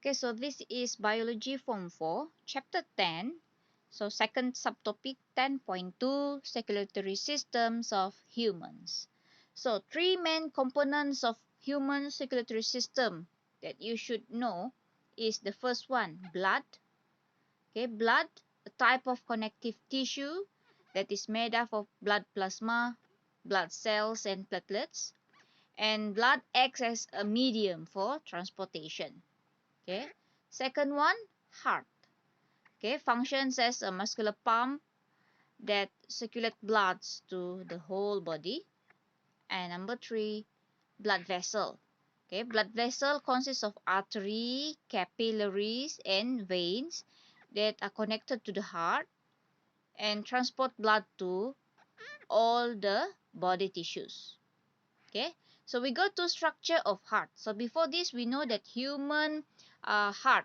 Okay, so this is Biology Form 4, Chapter 10. So second subtopic 10.2, Circulatory Systems of Humans. So three main components of human circulatory system that you should know is the first one, blood. Okay, blood, a type of connective tissue that is made up of blood plasma, blood cells and platelets. And blood acts as a medium for transportation. Okay. Second one, heart. Okay, functions as a muscular pump that circulate blood to the whole body. And number three, blood vessel. Okay, blood vessel consists of artery, capillaries, and veins that are connected to the heart and transport blood to all the body tissues. Okay, so we go to structure of heart. So before this, we know that human heart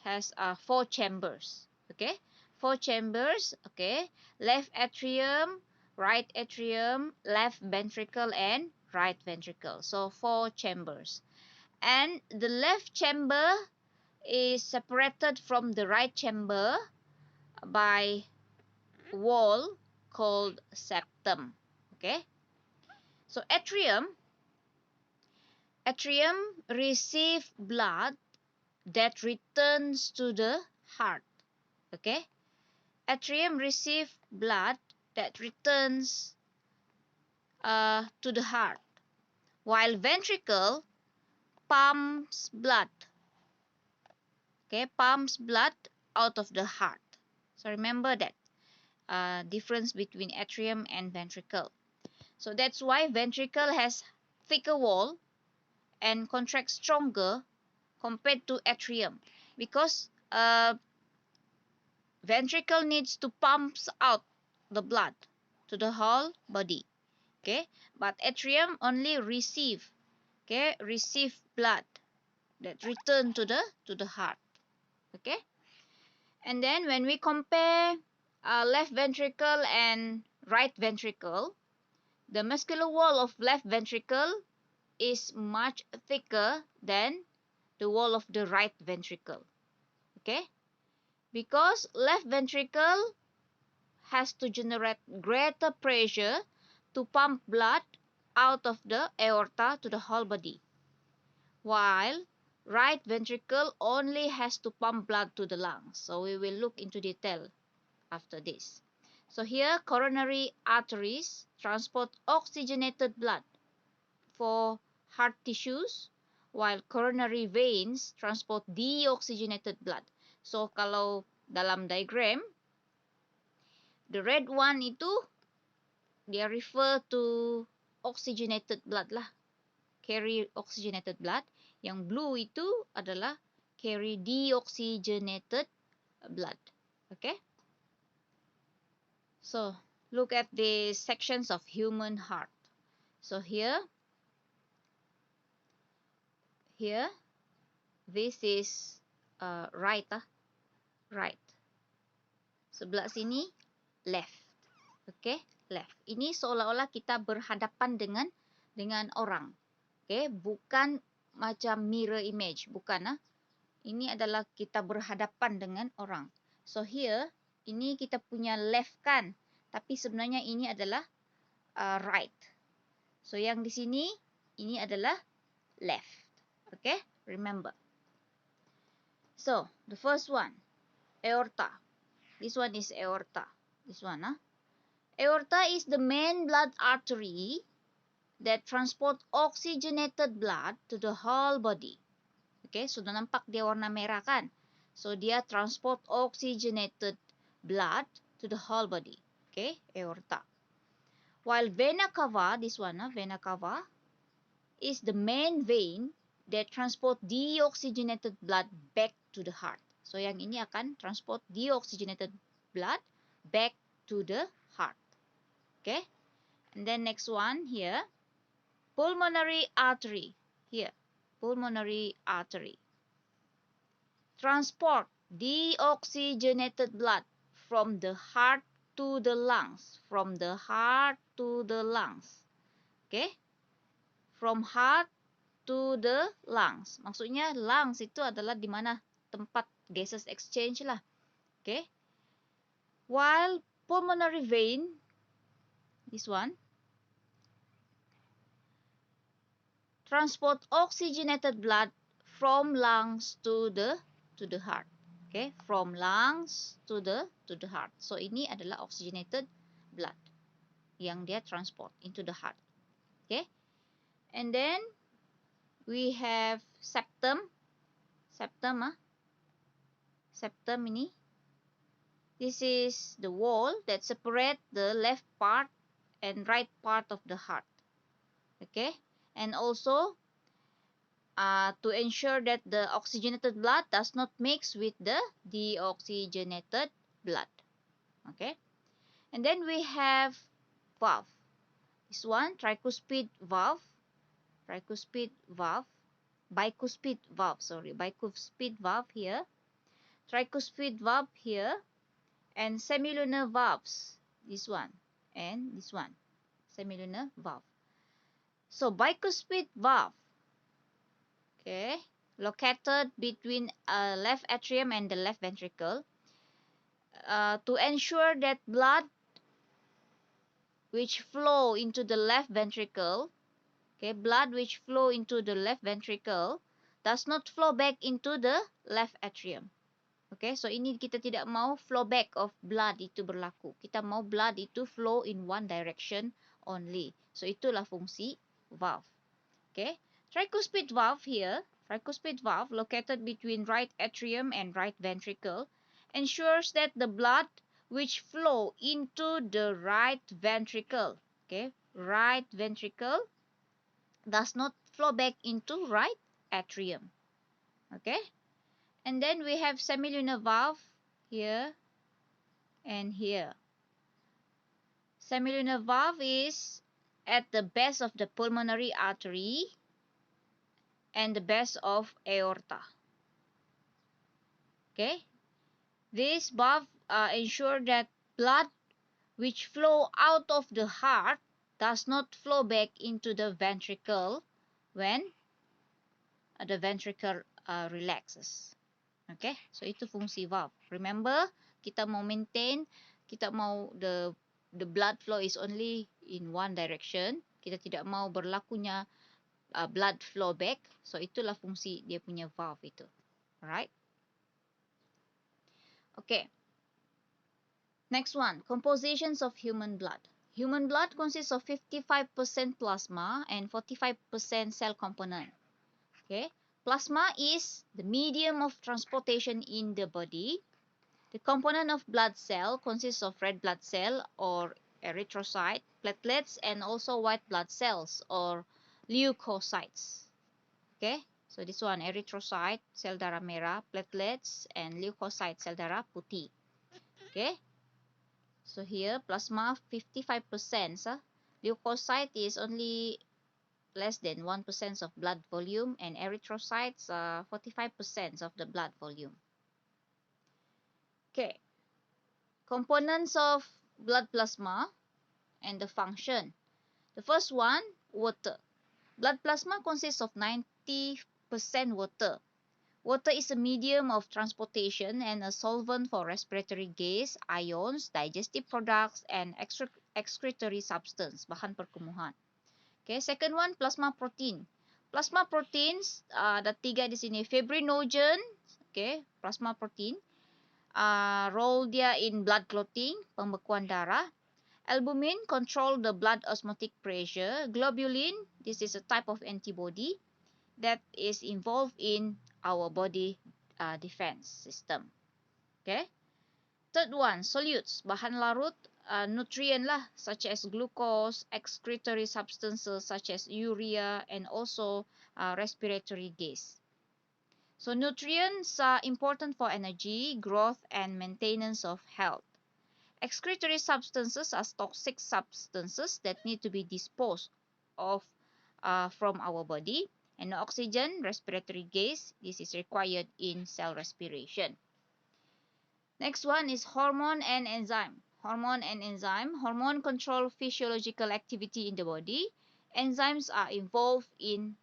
has 4 chambers. Okay, 4 chambers. Okay, left atrium, right atrium, left ventricle, and right ventricle. So 4 chambers. And the left chamber is separated from the right chamber by wall called septum. Okay, so atrium receive blood that returns to the heart. Okay, atrium receive blood that returns to the heart, while ventricle pumps blood. Okay, pumps blood out of the heart. So remember that difference between atrium and ventricle. So that's why ventricle has thicker wall and contracts stronger compared to atrium, because ventricle needs to pumps out the blood to the whole body. Okay, but atrium only receive blood that return to the heart. Okay, and then when we compare left ventricle and right ventricle, the muscular wall of left ventricle is much thicker than the wall of the right ventricle. Okay, because left ventricle has to generate greater pressure to pump blood out of the aorta to the whole body, while right ventricle only has to pump blood to the lungs. So we will look into detail after this. So here, coronary arteries transport oxygenated blood for heart tissues, while coronary veins transport deoxygenated blood. So kalau dalam diagram, the red one itu dia refer to oxygenated blood lah, carry oxygenated blood. Yang blue itu adalah carry deoxygenated blood. Okay, so look at the sections of human heart. So here this is right. Sebelah sini left. Okay, left. Ini seolah-olah kita berhadapan dengan orang. Okay, bukan macam mirror image, bukan. Ini adalah kita berhadapan dengan orang. So here, ini kita punya left kan, tapi sebenarnya ini adalah right. So yang di sini, ini adalah left. Okay, remember. So the first one, aorta. This one is aorta. This one, aorta is the main blood artery that transport oxygenated blood to the whole body. Okay, sudah nampak dia warna merah kan? So dia transport oxygenated blood to the whole body. Okay, aorta. While vena cava, this one, vena cava, is the main vein that transport deoxygenated blood back to the heart. So yang ini akan transport deoxygenated blood back to the heart. Okay, and then next one here, pulmonary artery. Here, pulmonary artery. Transport deoxygenated blood from the heart to the lungs. From the heart to the lungs. Okay, from heart to the lungs. Maksudnya lungs itu adalah di mana tempat gases exchange lah. Okay. While pulmonary vein, this one, transport oxygenated blood from lungs to the heart. Okay, from lungs to the heart. So ini adalah oxygenated blood yang dia transport into the heart. Okay, and then we have septum. Septum ini. This is the wall that separate the left part and right part of the heart. Okay, and also to ensure that the oxygenated blood does not mix with the deoxygenated blood. Okay, and then we have valve. This one, bicuspid valve here, tricuspid valve here, and semilunar valves, this one and this one, semilunar valve. So bicuspid valve, okay, located between left atrium and the left ventricle, to ensure that blood which flow into the left ventricle, okay, does not flow back into the left atrium. Okay, so ini kita tidak mau flow back of blood itu berlaku. Kita mau blood itu flow in one direction only. So itulah fungsi valve. Okay, tricuspid valve here, located between right atrium and right ventricle, ensures that the blood which flow into the right ventricle, okay, right ventricle, does not flow back into right atrium. Okay, and then we have semilunar valve here and here. Semilunar valve is at the base of the pulmonary artery and the base of aorta. Okay, this valve ensure that blood which flow out of the heart does not flow back into the ventricle when the ventricle relaxes. Okay, so itu fungsi valve. Remember, kita mau maintain, kita mau the blood flow is only in one direction. Kita tidak mau berlakunya blood flow back. So itulah fungsi dia punya valve itu. Alright. Okay. Next one, compositions of human blood. Human blood consists of 55% plasma and 45% cell component. Okay. Plasma is the medium of transportation in the body. The component of blood cell consists of red blood cell or erythrocyte, platelets, and also white blood cells or leukocytes. Okay, so this one, erythrocyte, sel darah merah, platelets, and leukocyte, sel darah putih. Okay, so here plasma 55%. Leukocyte is only less than 1% of blood volume, and erythrocytes 45% of the blood volume. Okay, components of blood plasma and the function. The first one, water. Blood plasma consists of 90% water. Water is a medium of transportation and a solvent for respiratory gas, ions, digestive products, and excretory substance, bahan perkumuhan. Okay, second one, plasma protein. Plasma proteins, ada 3 di sini. Fibrinogen, okay, plasma protein. Role dia in blood clotting, pembekuan darah. Albumin control the blood osmotic pressure. Globulin, this is a type of antibody that is involved in our body defense system. Okay. Third one, solutes, bahan larut, nutrient lah, such as glucose, excretory substances such as urea, and also respiratory gas. So nutrients are important for energy, growth, and maintenance of health. Excretory substances are toxic substances that need to be disposed of from our body. And oxygen, respiratory gas, this is required in cell respiration. Next one is hormone and enzyme. Hormone and enzyme. Hormone control physiological activity in the body. Enzymes are involved in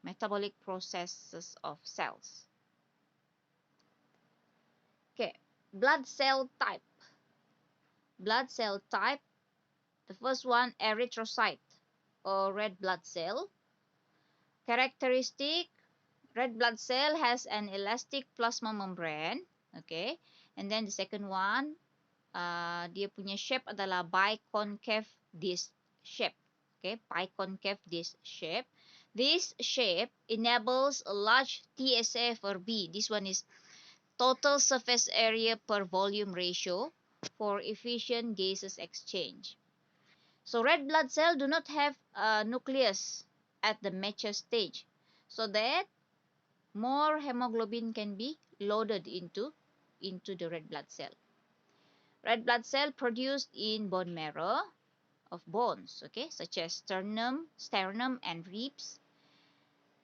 metabolic processes of cells. Okay, blood cell type. Blood cell type, the first one, erythrocyte or red blood cell. Characteristic, red blood cell has an elastic plasma membrane. Okay, and then the second one, dia punya shape adalah biconcave disc shape. Okay, biconcave disc shape. This shape enables a large TSA for B. This one is total surface area per volume ratio for efficient gases exchange. So red blood cell do not have a nucleus at the mature stage, so that more hemoglobin can be loaded into the red blood cell. Red blood cell produced in bone marrow of bones, okay, such as sternum and ribs.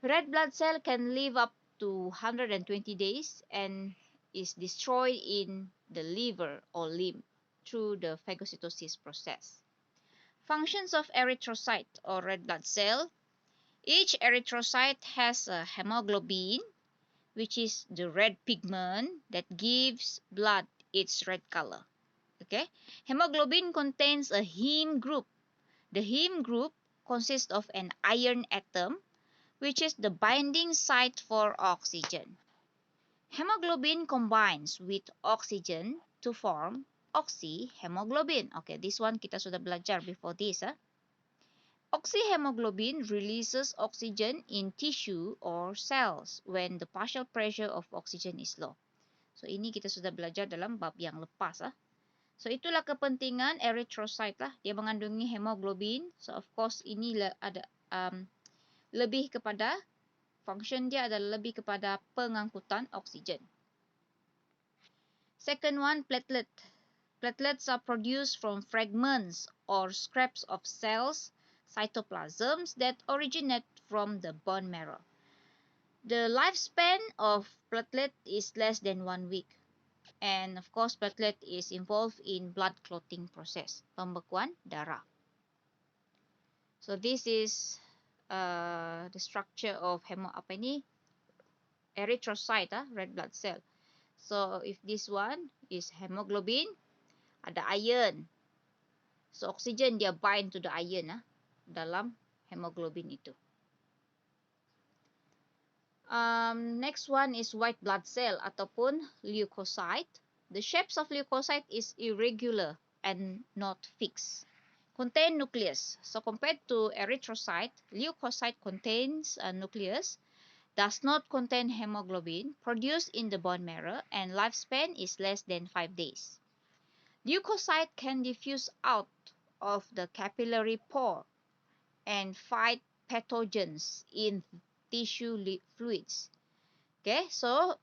Red blood cell can live up to 120 days and is destroyed in the liver or limb through the phagocytosis process. Functions of erythrocyte or red blood cell. Each erythrocyte has a hemoglobin, which is the red pigment that gives blood its red color. Okay, hemoglobin contains a heme group. The heme group consists of an iron atom, which is the binding site for oxygen. Hemoglobin combines with oxygen to form oxyhemoglobin. Okay, this one kita sudah belajar before this. Oxyhemoglobin releases oxygen in tissue or cells when the partial pressure of oxygen is low. So ini kita sudah belajar dalam bab yang lepas. So itulah kepentingan erythrocyte lah. Dia mengandungi hemoglobin. So of course ini ada lebih kepada function dia adalah lebih kepada pengangkutan oksigen. Second one, platelet. Platelets are produced from fragments or scraps of cells, cytoplasms that originate from the bone marrow. The lifespan of platelet is less than 1 week. And of course, platelet is involved in blood clotting process, pembekuan darah. So this is the structure of erythrocyte, red blood cell. So if this one is hemoglobin, ada iron. So oxygen dia bind to the iron dalam hemoglobin itu. Next one is white blood cell ataupun leukocyte. The shapes of leukocyte is irregular and not fixed. Contain nucleus. So compared to erythrocyte, leukocyte contains a nucleus, does not contain hemoglobin, produced in the bone marrow, and lifespan is less than 5 days. Leukocyte can diffuse out of the capillary pore and fight pathogens in tissue fluids. Okay, so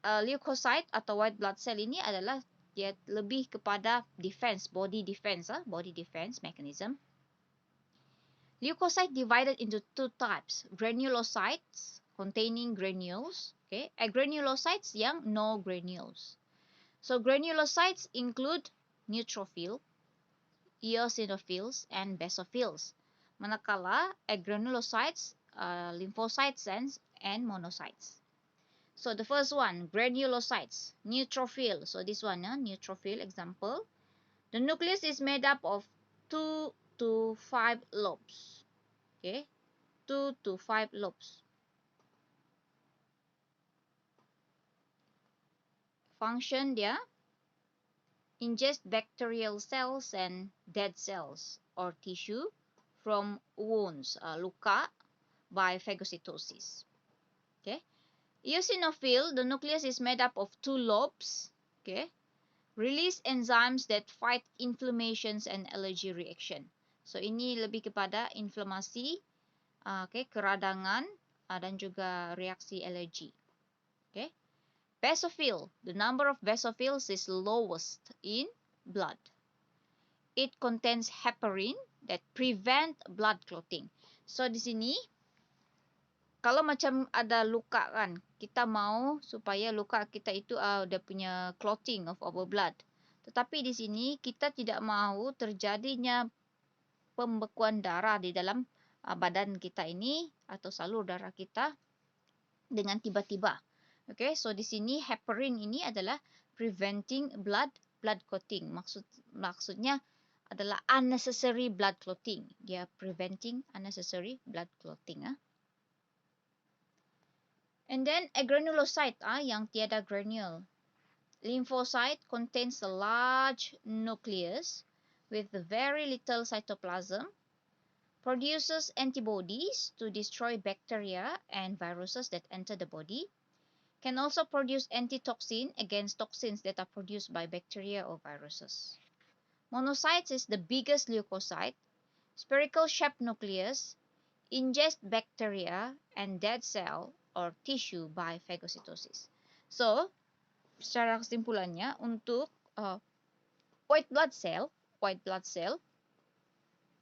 leukocyte atau white blood cell ini adalah dia lebih kepada defense, body defense mechanism. Leukocyte divided into two types, granulocytes containing granules, okay, agranulocytes yang no granules. So granulocytes include neutrophil, eosinophils, and basophils. Manakala agranulocytes, lymphocytes and monocytes. So the first one, granulocytes, neutrophil. So this one, neutrophil example. The nucleus is made up of 2 to 5 lobes. Okay, 2 to 5 lobes. Function dia, ingest bacterial cells and dead cells or tissue from wounds, luka, by phagocytosis. Okay. Eosinophil, the nucleus is made up of 2 lobes. Okay. Release enzymes that fight inflammations and allergy reaction. So ini lebih kepada inflamasi, okay, keradangan dan juga reaksi alergi. Okay. Basophil, the number of basophils is lowest in blood. It contains heparin that prevent blood clotting. So di sini kalau macam ada luka kan, kita mau supaya luka kita itu dia punya clotting of our blood. Tetapi di sini kita tidak mahu terjadinya pembekuan darah di dalam badan kita ini atau salur darah kita dengan tiba-tiba. Okay, so di sini heparin ini adalah preventing blood clotting. Maksudnya adalah unnecessary blood clotting. Dia preventing unnecessary blood clotting. And then agranulocyte yang tiada granule. Lymphocyte contains a large nucleus with very little cytoplasm, produces antibodies to destroy bacteria and viruses that enter the body, can also produce antitoxin against toxins that are produced by bacteria or viruses. Monocytes is the biggest leukocyte, spherical shaped nucleus, ingest bacteria and dead cell or tissue by phagocytosis. So, secara kesimpulannya untuk white blood cell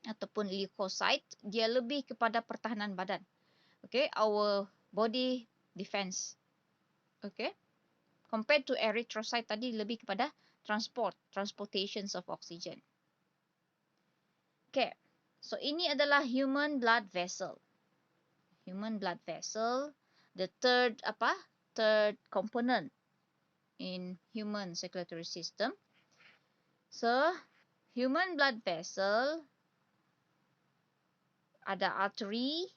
ataupun leukocyte, dia lebih kepada pertahanan badan. Okay, our body defense. Okay, compared to erythrocyte tadi lebih kepada transportations of oxygen. Okay, so ini adalah human blood vessel. Human blood vessel, the third component in human circulatory system. So, human blood vessel ada artery,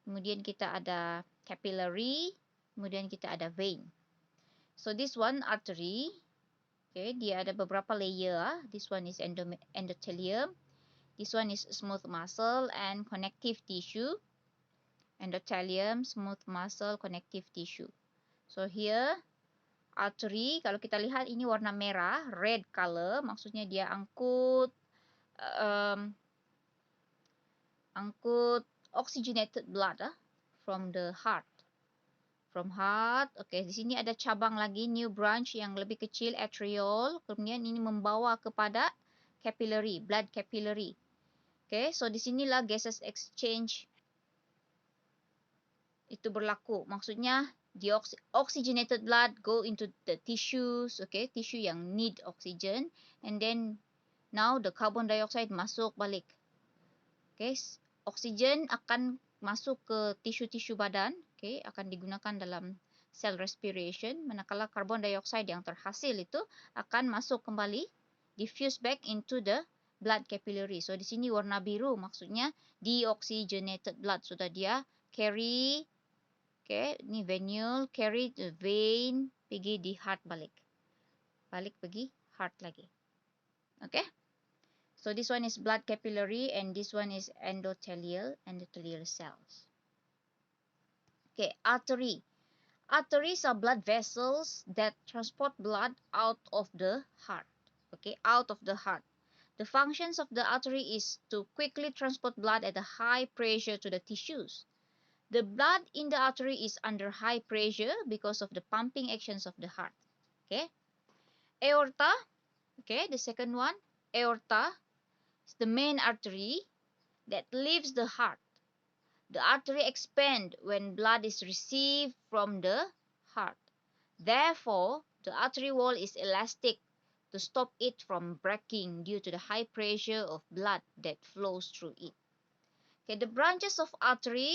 kemudian kita ada capillary, kemudian kita ada vein. So this one artery, okay, dia ada beberapa layer. This one is endothelium. This one is smooth muscle and connective tissue. Endothelium, smooth muscle, connective tissue. So here artery, kalau kita lihat ini warna merah, red color, maksudnya dia angkut oxygenated blood from the heart. From heart, okay, di sini ada cabang lagi, new branch yang lebih kecil, arteriole. Kemudian ini membawa kepada capillary, blood capillary. Okay, so di sinilah gases exchange itu berlaku. Maksudnya, the oxygenated blood go into the tissues, okay, tissue yang need oxygen, and then now the carbon dioxide masuk balik. Okay, oksigen akan masuk ke tisu-tisu badan, okay, akan digunakan dalam cell respiration, manakala carbon dioxide yang terhasil itu akan masuk kembali, diffuse back into the blood capillary. So di sini warna biru maksudnya deoxygenated blood, sudah dia carry, okay, ni venule, carry the vein, pergi di heart balik pergi heart lagi. Okay. So this one is blood capillary and this one is endothelial cells. Okay, artery. Arteries are blood vessels that transport blood out of the heart. Okay, out of the heart. The functions of the artery is to quickly transport blood at a high pressure to the tissues. The blood in the artery is under high pressure because of the pumping actions of the heart. Okay. Aorta. Okay, the second one, aorta. The main artery that leaves the heart. The artery expands when blood is received from the heart. Therefore, the artery wall is elastic to stop it from breaking due to the high pressure of blood that flows through it. Okay, the branches of artery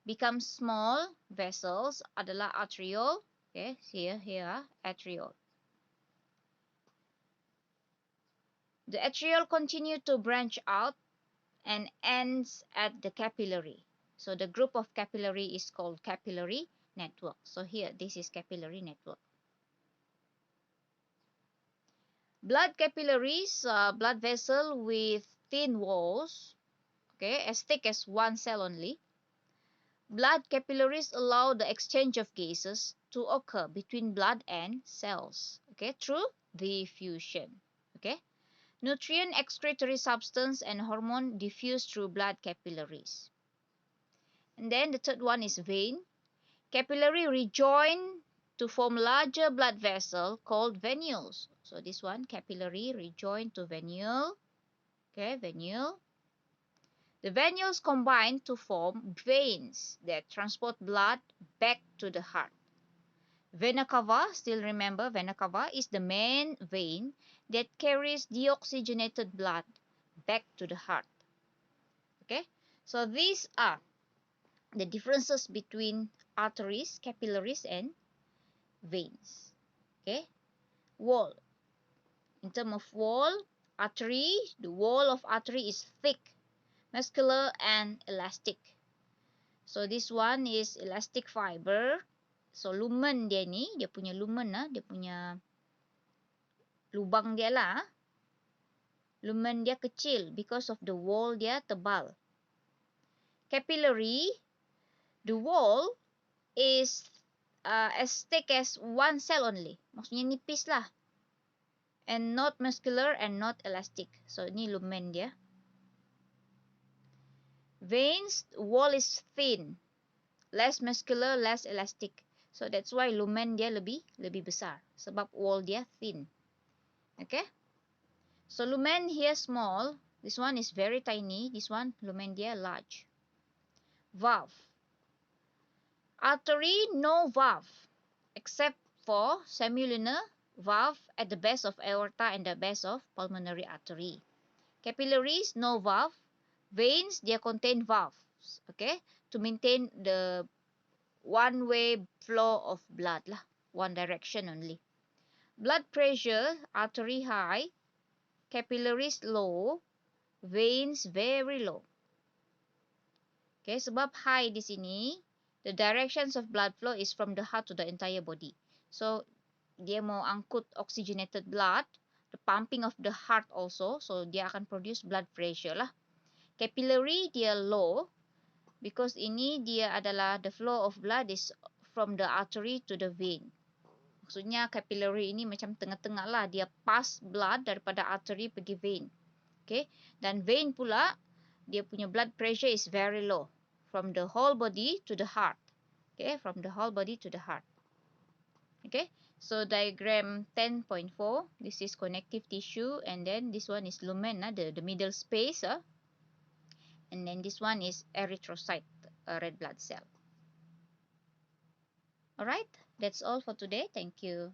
become small vessels adalah arteriole. Okay, here arteriole. The arteriole continue to branch out and ends at the capillary. So the group of capillary is called capillary network. So here, this is capillary network. Blood capillaries are blood vessel with thin walls, okay, as thick as one cell only. Blood capillaries allow the exchange of gases to occur between blood and cells, okay, through diffusion, okay. Nutrient excretory substance and hormone diffuse through blood capillaries. And then the third one is vein. Capillary rejoin to form larger blood vessel called venules. So this one, capillary rejoin to venule. Okay, venule. The venules combine to form veins that transport blood back to the heart. Vena cava, still remember, vena cava is the main vein that carries deoxygenated blood back to the heart. Okay, So these are the differences between arteries, capillaries, and veins. Okay, wall. In terms of wall, artery, the wall of artery is thick, muscular, and elastic. So this one is elastic fiber. So lumen dia ni, dia punya lumen lah, dia punya lubang dia lah. Lumen dia kecil because of the wall dia tebal. Capillary, the wall is as thick as one cell only. Maksudnya nipis lah. And not muscular and not elastic. So ni lumen dia. Veins, wall is thin. Less muscular, less elastic. So that's why lumen dia lebih besar. Sebab wall dia thin. Okay. So lumen here small. This one is very tiny. This one lumen dia large. Valve. Artery, no valve. Except for semilunar valve at the base of aorta and the base of pulmonary artery. Capillaries, no valve. Veins, they contain valves. Okay. To maintain the one-way flow of blood lah. One direction only. Blood pressure, artery high. Capillaries low. Veins very low. Okay, sebab high di sini, the directions of blood flow is from the heart to the entire body. So, dia mau angkut oxygenated blood, the pumping of the heart also, so dia akan produce blood pressure lah. Capillary, dia low, because ini dia adalah the flow of blood is from the artery to the vein. Maksudnya capillary ini macam tengah-tengah lah, dia pass blood daripada artery pergi vein. Okay, dan vein pula, dia punya blood pressure is very low from the whole body to the heart. Okay, from the whole body to the heart. Okay, so diagram 10.4, this is connective tissue, and then this one is lumen, the middle space, and then this one is erythrocyte, red blood cell. Alright, that's all for today. Thank you.